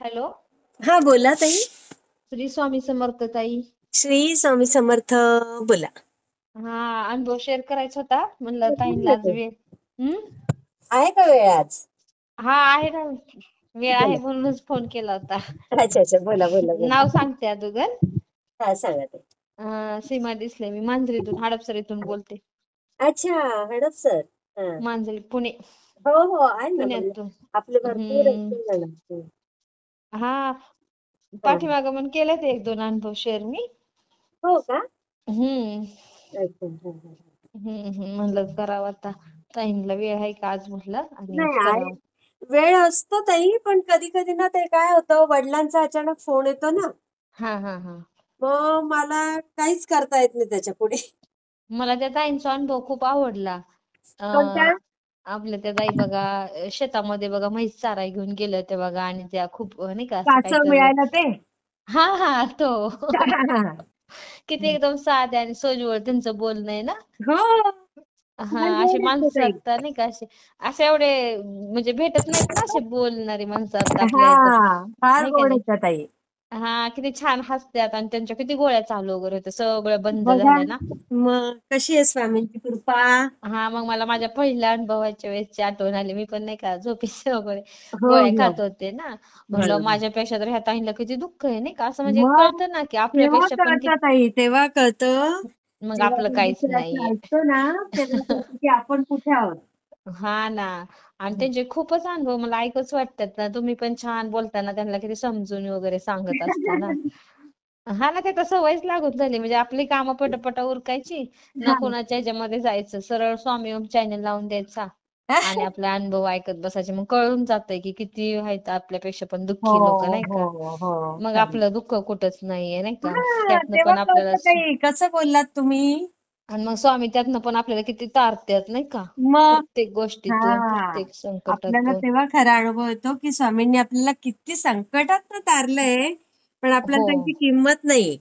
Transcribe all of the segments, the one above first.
Hello. हा बोला ताई. श्री स्वामी समर्थ ताई. श्री स्वामी समर्थ. बोला. हा, अनुभव शेअर करायचा होता, म्हणलं ताईंला आज वेळ. हम्म. आहे का वेळ आज? हा आहे ना, वेळ आहे बोला. म्हणूनच फोन केला होता. अच्छा अच्छा, बोला बोला नाव बोला. सांगते अगोदर. हा सांगा ताई. सीमा डिसले, मी मांजरीतून हडपसरीतून बोलते. अच्छा, हडपसर. हा. मांजरी पुणे. हो हो, आहे ना म्हणजे पुण्यातून. आपले भरपूर हम्म. आहेत ना. हा, हा. पाठीमागं पण केलेत एक दोन अनुभव शेअर मी. हो का? हम्म. अच्छा. हा, हा, हा. म्हणलं करावं आता, ताईंला वेळ आहे का आज म्हटलं आणि नाही आहे. करावं. वेळ असतो ताई, पण कधी कधी ना ते काय होतं, वडिलांचा अचानक फोन येतो ना, हा हा हा. मग मला काहीच करता येत नाही त्याच्या पुढे. मला त्या ताईंचा अनुभव खूप आवडला. कोणता? अं, आपल्या त्या ताई बघा, शेतामध्ये बघा म्हैस चाराय घेऊन गेल्या होत्या बघा, आणि त्या खूप नाही का असं काय कासव तर. मिळायला ते. हा हा, तो. किती हो. एकदम साध्या आणि सोजवळ त्यांचं बोलणं आहे ना. हा, फार अशी गोड आहेत ते माणसं ताई. आता नाही का, असे एवढे म्हणजे भेटत नाहीत ना, असे बोलणारी माणसं आता आपल्या इथं. हा, फार नाही का गोड नाही. आहेत त्या ताई. हा, किती छान हसत्यात, आणि त्यांच्या किती गोळ्या चालू वगैरे होत्या, सगळं बंद बघा, झालं ना. मग कशी आहे स्वामींची कृपा. हा, मग मला माझ्या पहिल्या अनुभवाच्या वेळेसची आठवण आली. मी पण नाही का झोपेशी वगैरे हो गोळ्या हो, खात होते ना. म्हणलं बरोबर. माझ्यापेक्षा तर ह्या ताईंला किती दुःख आहे नाही का, असं म्हणजे मग कळतं ना की तेव्हा आपल्यापेक्षा पण कळतं ताई, तेव्हा कळतं. मग जेव्हा आपलं आपण काहीच दुसऱ्याचं नाहीये. ऐकतो ना, तेव्हा कळतं की आपण कुठे आहोत. हा ना. आणि त्यांचे खूपच अनुभव मला ऐकूच वाटतात ना. तुम्ही पण छान बोलताना त्यांना किती समजून वगैरे सांगत असता ना. हा ना, ते तर सवयच लागून झाली, म्हणजे आपली कामं पटापटा उरकायची, ना हा. कोणाच्या ह्याच्यामध्ये जायचं, सरळ स्वामी ओम चॅनल लावून द्यायचा आणि आपले अनुभव ऐकत बसायचे. मग कळून जातंय की किती आहेत आपल्यापेक्षा पण हो दुःखी लोक नाही हो का. हो, मग खरं. आपलं दुःख कुठंच नाहीये नाही का, हा, त्यातनं तेव्हा पण आपल्याला कळतं ताई, कसं बोललात तुम्ही. आणि मग स्वामी त्यातनं पण आपल्याला किती तारतात नाही का, मग प्रत्येक गोष्टीतून, हा, प्रत्येक आपल्याला संकटातून. तेव्हा खरा अनुभव येतो की स्वामींनी आपल्याला किती संकटात तारलंय, पण आपल्याला हो. त्यांची किंमत नाही.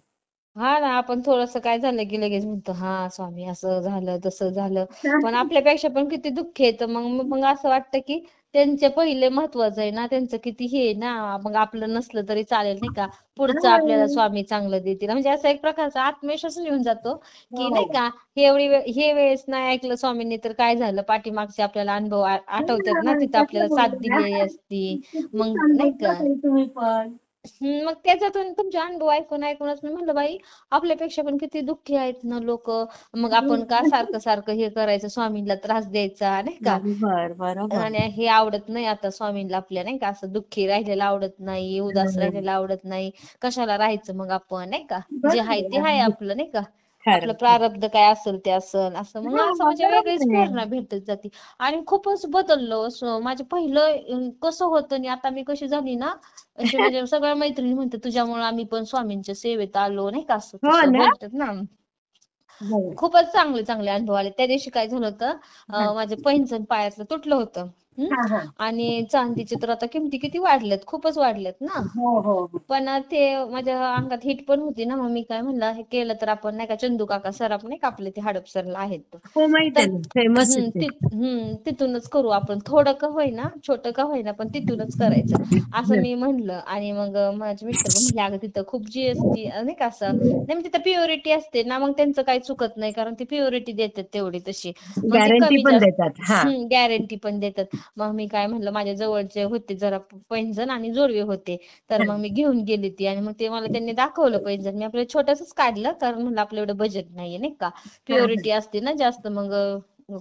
हा ना, आपण थोडस काय झालं की लगेच म्हणतो हा स्वामी असं झालं तसं झालं. पण आपल्यापेक्षा पण किती दुःख येतं, मग मग असं वाटतं की त्यांचे पहिले महत्वाचं आहे ना, त्यांचं किती हे आहे ना, मग आपलं नसलं तरी चालेल नाही का, पुढचं आपल्याला हा. स्वामी चांगलं देतील, म्हणजे असा एक प्रकारचा आत्मविश्वास येऊन जातो की नाही हो. का. हे वेळेस नाही ऐकलं स्वामींनी तर काय झालं, पाठीमागचे आपल्याला अनुभव आठवतात ना, हा, तिथं कसं आपल्याला साथ बोलला. दिलेली असती. किती मग छान नाही बोलता का. ताई तुम्ही पण. मग त्याच्यातून तुमचे अनुभव ऐकून ऐकूनच मी म्हणलं बाई, आपल्यापेक्षा पण किती दुःखी आहेत ना लोक. मग आपण का सारखं सारखं हे करायचं, स्वामींना त्रास द्यायचा नाही का. बरोबर बरोबर. आणि हे आवडत नाही आता स्वामींना आपल्या नाही का, असं दुःखी राहिलेलं आवडत नाही, उदास हम्म. राहिलेलं आवडत नाही. कशाला राहायचं मग आपण नाही का, जे आहे बरोबर ते आहे आहे. आपलं नाही का. आपलं खरं खरं. प्रारब्ध काय असेल ते असेल, असं मग असं हा, म्हणजे वेगळीच बरोबर आहे. प्रेरणा भेटत जाते. आणि खूपच बदललं असं माझं पहिलं कसं होतं आणि आता मी कशी झाली ना, अशी म्हणजे सगळ्या मैत्रिणी म्हणतात तुझ्यामुळे आम्ही पण स्वामींच्या सेवेत आलो नाही का, असं हो तसं ना. बोलतात ना. हो. खूपच चांगले चांगले अनुभव आले. त्या दिवशी काय झालं होतं, हा माझं पैंजण पायातलं तुटलं होतं. हम्म. हा हा. आणि चांदीचे तर आता किमती किती वाढल्यात, खूपच वाढल्यात ना. हो हो हो. पण ते माझ्या अंगात हिट पण होती ना, मग मी काय म्हणलं हे केलं तर आपण नाही का, चंदू काका सराफ नाही का आपले, ते हडपसरला आहेत हो, माहित तर. आहे ना, फेमस आहे ते. तिथूनच करू आपण, थोडं का होईना, छोटं का होईना, पण तिथूनच करायचं असं मी म्हणलं. आणि मग माझे मिस्टर पण म्हणले अगं तिथं खूप जीएसटी नाही का असं, नाही मग तिथं प्युरिटी असते ना, मग त्यांचं काही चुकत नाही, कारण ती प्युरिटी देतात तेवढी तशी. मग ती गॅरंटी कमी पण जास्त देतात. हा. गॅरंटी पण देतात. मग मी काय म्हणलं, माझ्या जवळचे होते जरा पैंजण आणि जोडवे होते, तर हा. मग मी घेऊन गेली ती, आणि मग ते मला त्यांनी दाखवलं पैंजण. मी आपलं छोटंसंच काढलं, कारण म्हणलं आपलं एवढं बजेट नाहीये नाही का, हा, हा. प्युरिटी असते ना जास्त, मग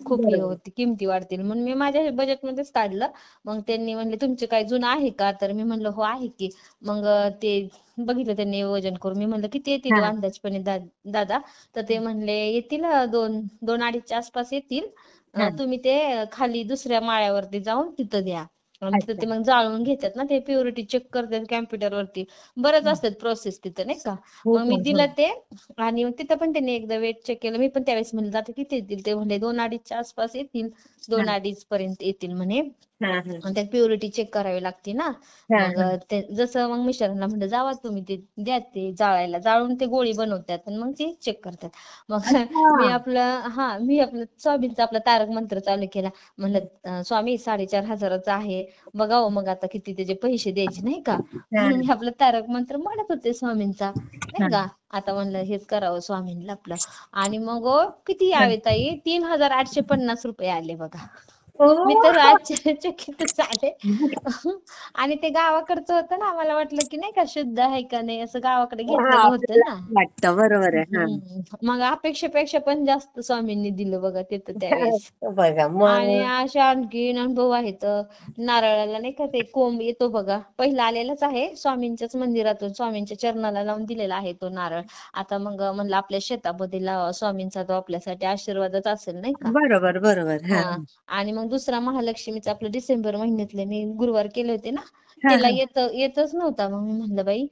खूप हे बरोबर. होती, किमती वाढतील म्हणून मी माझ्या बजेटमध्येच काढलं. मग त्यांनी म्हणले तुमचे काय जुनं आहे का, तर मी म्हणलं हो आहे की. मग ते बघितलं त्यांनी वजन करून, मी म्हणलं किती येतील हा अंदाजपणे दादा. तर ते म्हणले येतील दोन अडीचच्या आसपास येतील. हा. तुम्ही ते खाली दुसऱ्या माळ्यावरती जाऊन तिथं द्या. आणि तिथं अच्छा. ते मग जाळून घेतात ना, ते प्युरिटी चेक करतात कॅम्प्युटरवरती. बरंच हा. असतात प्रोसेस तिथं नाही का. हो मग मी का. दिलं हो. ते, आणि मग तिथं पण त्यांनी एकदा वेट चेक केलं. मी पण त्यावेळेस म्हणलं आता किती येतील, ते म्हणले दोन अडीचच्या आसपास येतील, हा. दोन अडीच पर्यंत येतील म्हणे. हा हा आणि त्यात प्युरिटी चेक करावी लागते ना. हा मग हा ते जसं मग मिस्टरांना म्हणलं जावा तुम्ही ते द्या ते जाळायला, जाळून ते गोळी बनवतात आणि मग ते चेक करतात. मग अच्छा मी आपलं स्वामींचा आपला तारक मंत्र चालू केला. म्हणलं स्वामी 4,500 आहे, बघावं मग आता किती त्याचे पैसे द्यायचे नाही का. हा म्हणून मी आपलं तारक मंत्र म्हणत होते स्वामींचा हा नाही का. आता म्हणलं हेच करावं स्वामींना आपलं. आणि मग किती हा. यावे ताई, 3,850 रुपये आले बघा. ओ मी तर आश्चर्यचकितच झाले. आणि ते गावाकडचं होतं ना, मला वाटलं की नाही का शुद्ध आहे का नाही, असं गावाकडे हा घेतलेलं होतं आपल्याला ना. वाटतं बरोबर आहे. मग अपेक्षेपेक्षा पण जास्त स्वामींनी दिलं बघा तिथं हा त्यावेळेस. बघा आणि मग. अशा आणखीन अनुभव आहेत. नारळाला नाही का ते कोंब येतो बघा, पहिला आलेलाच आहे स्वामींच्याच मंदिरातून, स्वामींच्या चरणाला लावून दिलेला आहे तो नारळ. आता मग म्हणलं आपल्या शेतामध्ये लावा, स्वामींचा तो आपल्यासाठी आशीर्वादच असेल नाही का. बरोबर बरोबर. हा हा. आणि मग दुसरा महालक्ष्मीचा आपलं डिसेंबर महिन्यातले मी गुरुवार केले होते ना, हा त्याला हा येतच नव्हता. मग मी म्हणलं बाई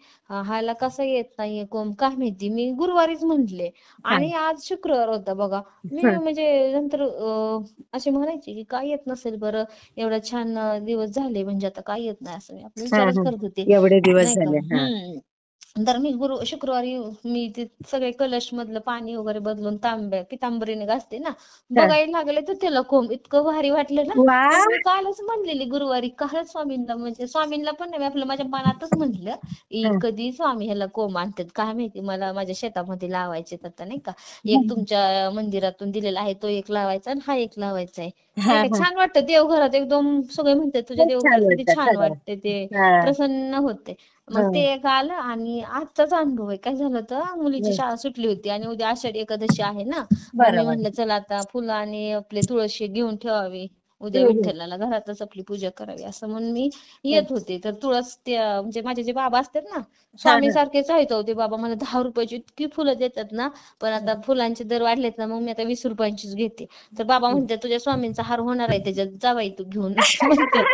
हाला कसा येत नाहीये कोंब काय माहिती, मी गुरुवारीच म्हंटले. हा आणि आज शुक्रवार होता बघा. मी हा म्हणजे नंतर असे म्हणायचे की काय येत नसेल बरं, एवढा छान दिवस झाले म्हणजे आता काय येत नाही, असं मी आपला हा विचारच हा. करत होते एवढे दिवस नाही का. झाले. हा तर मी शुक्रवारी मी ते सगळे कलश मधलं पाणी वगैरे बदलून पितांबरीने घासते ना, हा. बघायला लागले तर त्याला कोंब इतकं भारी वाटलं ना. वा मग मी कालच म्हणलेली गुरुवारी, कालच स्वामींना म्हणजे स्वामींना पण नाही, मी आपलं माझ्या मनातच म्हणलं हा. कधी स्वामी ह्याला कोंब आणतात काय माहिती, मला माझ्या शेतामध्ये लावायचे आता नाही का. एक तुमच्या मंदिरातून दिलेला आहे तो एक लावायचा आणि हा एक लावायचा आहे हा नाही का. हा. छान वाटतं देवघरात, एकदम सगळे म्हणतात तुझ्या खूप छान देवघरात किती वाटतं छान खरं. वाटते ते, हा प्रसन्न होते. मग हा ते एक आलं. आणि आजचाच अनुभव आहे, काय झालं होतं मुलीची हा. शाळा सुटली होती आणि उद्या आषाढी एकादशी आहे ना. मग मी बरोबर. म्हणलं चला आता फुलं आणि आपले तुळशी घेऊन ठेवावी, उद्या हम्म, विठ्ठलाला घरातच आपली पूजा करावी, असं म्हणून मी हम्म. येत होते. तर तुळस ते म्हणजे माझे जे बाबा असतात ना, हा स्वामी हा. सारखेच आहेत ते बाबा. मला 10 रुपयाची इतकी फुलं देतात ना. पण आता फुलांचे दर वाढलेत ना, मग मी आता 20 रुपयांचीच घेते. तर बाबा म्हणतात तुझ्या स्वामींचा हार होणार आहे त्याच्यात, जा बाई तू घेऊन असं म्हणतात.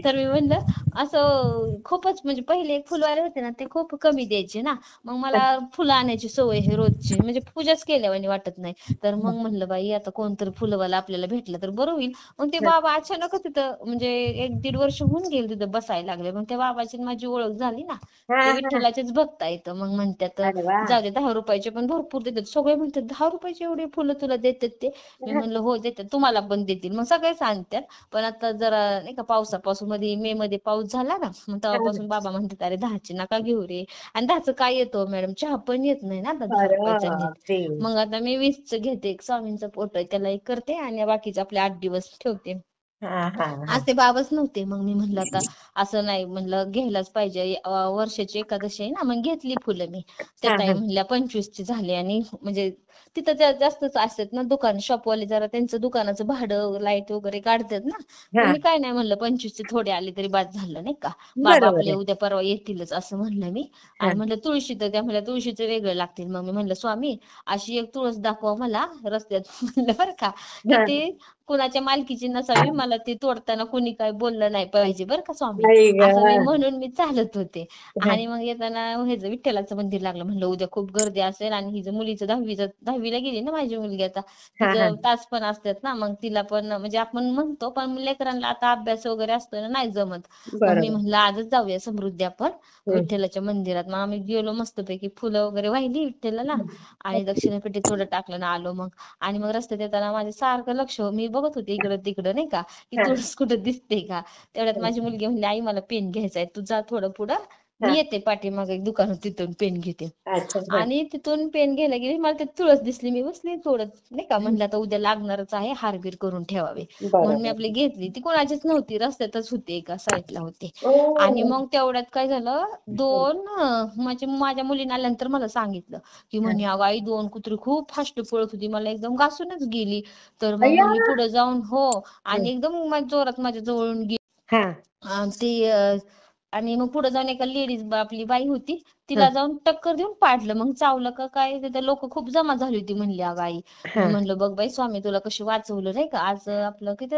तर मी म्हणलं असं खूपच म्हणजे पहिले एक फुलवाले होते ना, ते खूप कमी द्यायचे ना. मग मला फुलं आणायची सवय आहे रोजची, म्हणजे पूजाच केल्यावानी वाटत नाही. तर मग म्हणलं बाई आता कोणतरी फुलवाला आपल्याला भेटलं तर बरं होईल. मग ते बाबा अचानकच तिथं म्हणजे 1-1.5 वर्ष होऊन गेले तिथं बसायला लागले. मग त्या बाबाची आणि माझी ओळख झाली ना, हा ते हा. विठ्ठलाचेच भक्त आहेत. मग म्हणतात अरे वा. जाऊ दे 10 रुपयाचे पण भरपूर देतात. सगळे म्हणतात 10 रुपयाचे एवढे फुलं तुला देतात ते. मी म्हणलं हो देतात, तुम्हाला पण देतील. मग सगळेच आणतात. पण आता जरा नाही का पावसापासून मध्ये मे मध्ये पाऊस झाला ना, मग तेव्हापासून बाबा म्हणतात अरे 10चे नका घेऊ रे. आणि 10चं काय येतो मॅडम, चहा पण येत नाही ना आता 10 रुपयाचा नीट. बापरे. मग आता मी 20चं घेते, एक स्वामींचा फोटो आहे त्याला एक करते आणि बाकीचे आपले 8 दिवस ठेवते. हा हा हा. आज ते बाबाच नव्हते. मग मी म्हणलं आता असं नाही, म्हणलं घ्यायलाच पाहिजे, वर्षाची एकादशी आहे ना. मग घेतली फुलं मी. त्या हा ताई हा. म्हणल्या 25ची झाली. आणि म्हणजे तिथं जास्तच असतात ना दुकान, शॉपवाले जरा त्यांचं दुकानाचं भाडं लाईट वगैरे काढतात ना. मग हा. मी काय नाही म्हणलं 25चे थोडे आले तरी बाद झालं नाही का. बाबा बरोबर आपले आहे. उद्या परवा येतीलच असं म्हणलं मी. हा आणि म्हणलं तुळशी तर त्या म्हणल्या तुळशीचे वेगळे लागतील. मग मी म्हणलं स्वामी अशी एक तुळस दाखवा मला रस्त्यात म्हणलं बरं का, की हा. ती कुणाच्या मालकीची नसावी, मला ती तोडताना कुणी काय बोललं नाही पाहिजे बरं का स्वामी, आई असं मी ग. म्हणून मी चालत होते. हा. आणि मग येताना ह्याचं विठ्ठलाचं मंदिर लागलं. म्हणलं उद्या खूप गर्दी असेल, आणि हिचं मुलीचं 10वीला गेली ना माझी मुलगी आता, हा हा. तिचं तास पण असतात ना. मग तिला पण म्हणजे आपण म्हणतो पण लेकरांना आता अभ्यास वगैरे असतो ना, नाही जमत. मग मी बरोबर. म्हणलं आजच जाऊया समृद्धी आपण हम्म. विठ्ठलाच्या मंदिरात. मग आम्ही गेलो मस्तपैकी, फुलं वगैरे वाहिली विठ्ठलाला आणि दक्षिणेपेठी थोडं टाकलं ना आलो मग. आणि मग रस्त्यात येताना माझे सारखं लक्ष मी बघत होते इकडं तिकडं नाही का, की हा. तुळस कुठं दिसते का. तेवढ्यात माझी मुलगी म्हणली आई मला पेन घ्यायचा आहे, तू जा थोडं पुढं, हा. मी येते पाठीमागे एक दुकान होतं, तिथून पेन घेते. अच्छा बर. आणि तिथून पेन घ्यायला गेली, मला ते तुळस दिसली, मी बसली तोडत नाही का. म्हणलं आता उद्या लागणारच आहे, हारबीर करून ठेवावे. म्हणून मी बरोबर. आपली घेतली. ती कोणाचीच नव्हती, रस्त्यातच होती, एका साईडला होती. ओ. आणि मग तेवढ्यात काय झालं, माझ्या मुलीने आल्यानंतर मला सांगितलं की हा. म्हणे अगं आई 2 कुत्री खूप फास्ट पळत होती, मला एकदम घासूनच गेली. तर मग अय्या. मी पुढे जाऊन हो, आणि एकदम जोरात माझ्या जवळून गेली. हा ती आणि मग पुढे जाऊन एका लेडीज आपली बाई होती, हा तिला जाऊन टक्कर देऊन पाडलं. मग चावलं का काय, तिथे लोक खूप जमा झाली होती म्हणली अगं आई. हा. मी म्हणलं बघ बाई स्वामी तुला कशी वाचवलं नाही का. आज आपलं किती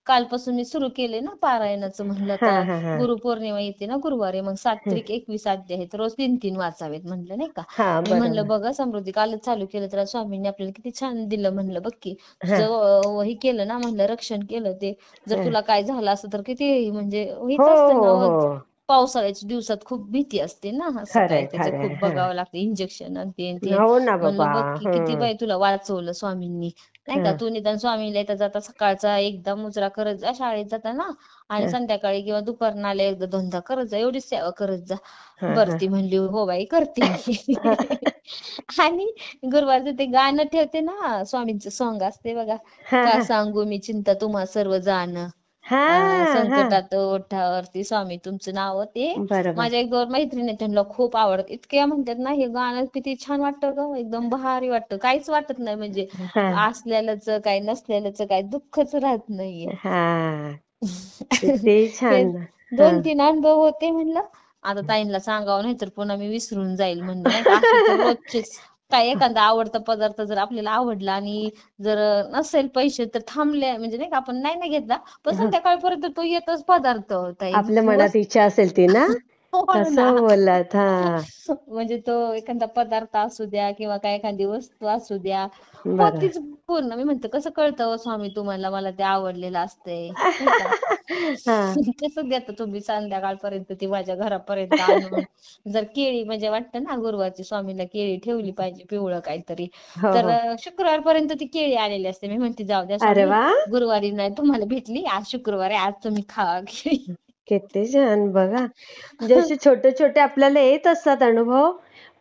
कालपासून मी सुरू केले ना पारायणाचं. म्हणलं हा आता हा हा गुरुपौर्णिमा येते ना गुरुवारी, मग 7 हं. त्रिक 21 अध्याय आहेत, रोज 3-3 वाचावेत म्हणलं नाही का. हा मी म्हणलं बरोबर. बघा समृद्धी, कालच चालू केलं तर स्वामींनी आपल्याला किती छान दिलं. म्हणलं बघ की हा तुझं हे केलं ना, म्हणलं रक्षण केलं ते. जर हा तुला काय झालं असतं तर किती म्हणजे हो हेच असतं ना हो हो. हो पावसाळ्याच्या दिवसात खूप भीती असते ना, असं काय खरंय त्याचं खरंय खूप हा बघावं लागतं, इंजेक्शन आणि ते आणि ते. हो ना बाबा म्हणलं बघ की किती हं बाई तुला वाचवलं स्वामींनी नाही का. हं तू निदान स्वामीला येता जाता सकाळचा एकदा मुजरा करत जा शाळेत जाताना, आणि हं संध्याकाळी किंवा दुपारनं आल्या एकदा दोनदा करत जा, एवढीच सेवा करत जा. हं बरं हं ती म्हणली हो बाई करते मी. आणि गुरुवारचं ते गाणं ठेवते ना, स्वामींचं सॉंग असते बघा, हा का हा सांगू मी चिंता तुम्हा सर्व जाण, हा हा संकटात ओठावरती स्वामी तुमचं नाव. ते बरोबर. माझ्या एक दोन मैत्रिणी आहेत, त्यांना खूप आवडत. इतक्या म्हणतात ना हे गाणं किती छान वाटतं ग, एकदम भारी वाटतं, काहीच वाटत नाही म्हणजे हा असलेलंच काय नसलेलंच काय दुःखच राहत नाहीये. हा किती हे छान. हा 2-3 अनुभव होते. म्हणलं आता ताईंना सांगावं नाही तर पुन्हा मी विसरून जाईल म्हणलं नाही का. असे तर रोजचेच काय एखादा आवडता पदार्थ जर आपल्याला आवडला आणि जर नसेल पैसे तर थांबले म्हणजे नाही का, आपण नाही ना घेतला पण हा. संध्याकाळपर्यंत तो येतच पदार्थ ताई आपल्या मनात मस्त. इच्छा असेल ती ना, हो ना. कसं बोललात हा म्हणजे तो एखादा पदार्थ असू द्या किंवा काय एखादी वस्तू असू द्या, बरोबर. होतीच पूर्ण. मी म्हणते कसं कळतं हो स्वामी तुम्हाला, मला ते आवडलेलं असतंय नाही का. हा कसं देता तुम्ही संध्याकाळपर्यंत ती माझ्या घरापर्यंत आणून. जर केळी म्हणजे वाटतं ना गुरुवारची स्वामीला केळी ठेवली पाहिजे पिवळं काहीतरी, हो तर हो शुक्रवारपर्यंत ती केळी आलेली असते. मी म्हणते जाऊ द्या अरे स्वामी, वा गुरुवारी नाही तुम्हाला भेटली, आज शुक्रवार आहे, आज तुम्ही खा केळी. किती छान बघा. म्हणजे असे छोटे छोटे आपल्याला येत असतात अनुभव,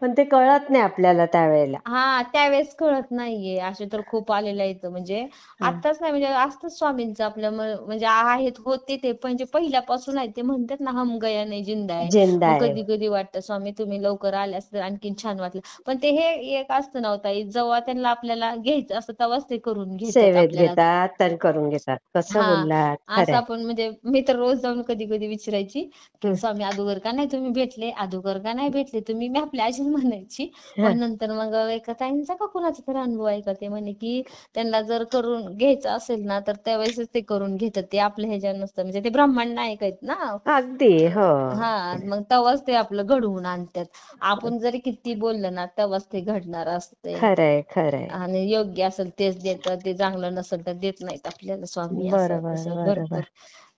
पण ते कळत नाही आपल्याला त्यावेळेला. हा त्यावेळेस कळत नाहीये. असे तर खूप आलेले आहेत म्हणजे हा. आताच नाही म्हणजे असतंच स्वामींचं आपल्या म्हणजे आहेत होते ते म्हणजे पहिल्यापासून आहे. ते म्हणतात ना हम गया नाही जिंदा है. जिंदा मग आहे. कधी कधी वाटतं स्वामी तुम्ही लवकर आले असते तर आणखीन छान वाटलं. पण ते हे एक असतं ना हो ताई, जेव्हा त्यांना आपल्याला घ्यायचं असतं तेव्हाच ते करून घेतात सेवेत आपल्याला. घेतात आणि करून घेतात. कसं हा बोललात असं खरंय. आपण म्हणजे मी तर रोज जाऊन कधी कधी विचारायची की हं, स्वामी अगोदर का नाही तुम्ही भेटले, अगोदर का नाही भेटले तुम्ही, मी आपल्या आजीला म्हणायची. हं. पण नंतर मग एका ताईंचा का कुणाचा तर अनुभव आहे का, ते म्हणे की त्यांना जर करून घ्यायचं असेल ना तर त्यावेळेसच ते करून घेतात, ते आपल्या ह्याच्यावर नसतं म्हणजे ते ब्रह्मांड नायक आहेत ना. अगदी हो. हा मग तेव्हाच ते आपलं घडवून आणतात. आपण जरी किती बोललं ना तेव्हाच ते घडणार असते. खरंय खरंय. आणि योग्य असेल तेच देतात, ते चांगलं नसेल तर देत नाहीत आपल्याला स्वामी. असं बरोबर तसं भरपूर बरोबर.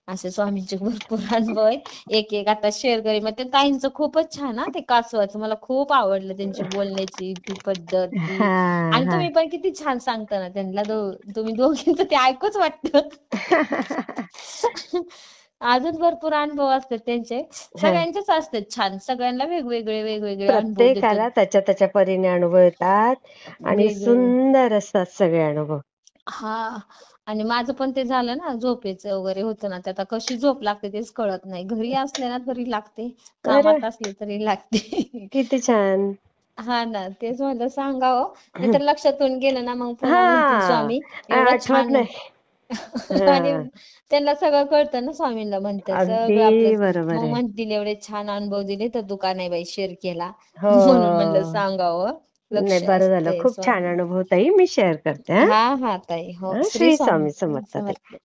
असे स्वामींचे भरपूर अनुभव आहेत. एक एक आता शेअर करीन. मग ते ताईंचं खूपच छान हा, ते कासवाचं मला खूप आवडलं, त्यांची बोलण्याची ती पद्धत ती. हा आणि हा तुम्ही पण किती छान सांगता ना त्यांना तुम्ही दोघींचं ते ऐकूच वाटतं. अजून भरपूर अनुभव असतात त्यांचे, हा. सगळ्यांचेच असतात छान, सगळ्यांना वेगवेगळे वेगवेगळे अनुभव देतात. प्रत्येकाला त्याच्या त्याच्या परीने अनुभव येतात आणि वेगळे सुंदर असतात सगळे अनुभव. हा. आणि माझं पण ते झालं ना झोपेचं वगैरे होतं ना, ते आता कशी झोप लागते तेच कळत नाही. घरी असले ना तरी लागते, अरे कामात असले तरी लागते. किती छान. हा ना तेच म्हणलं सांगावं, नाहीतर लक्षातून गेलं ना मग पुन्हा म्हणतील हा स्वामी एवढं आठवत छान. नाही. आणि हा त्यांना सगळं कळतं ना स्वामींना, म्हणतात सगळं आपलं. अगदी बरोबर मग आहे. म्हणतील एवढे छान अनुभव दिले तर तू का नाही बाई शेअर केला. म्हणून म्हणलं हो सांगावं, नाही लक्ष बरं झालं. असते खूप छान स्वामी. अनुभव ताई मी शेअर करते. हा हा ताई हो, हा श्री श्री स्वामी स्वामी समर्थ ताई. समर्थ.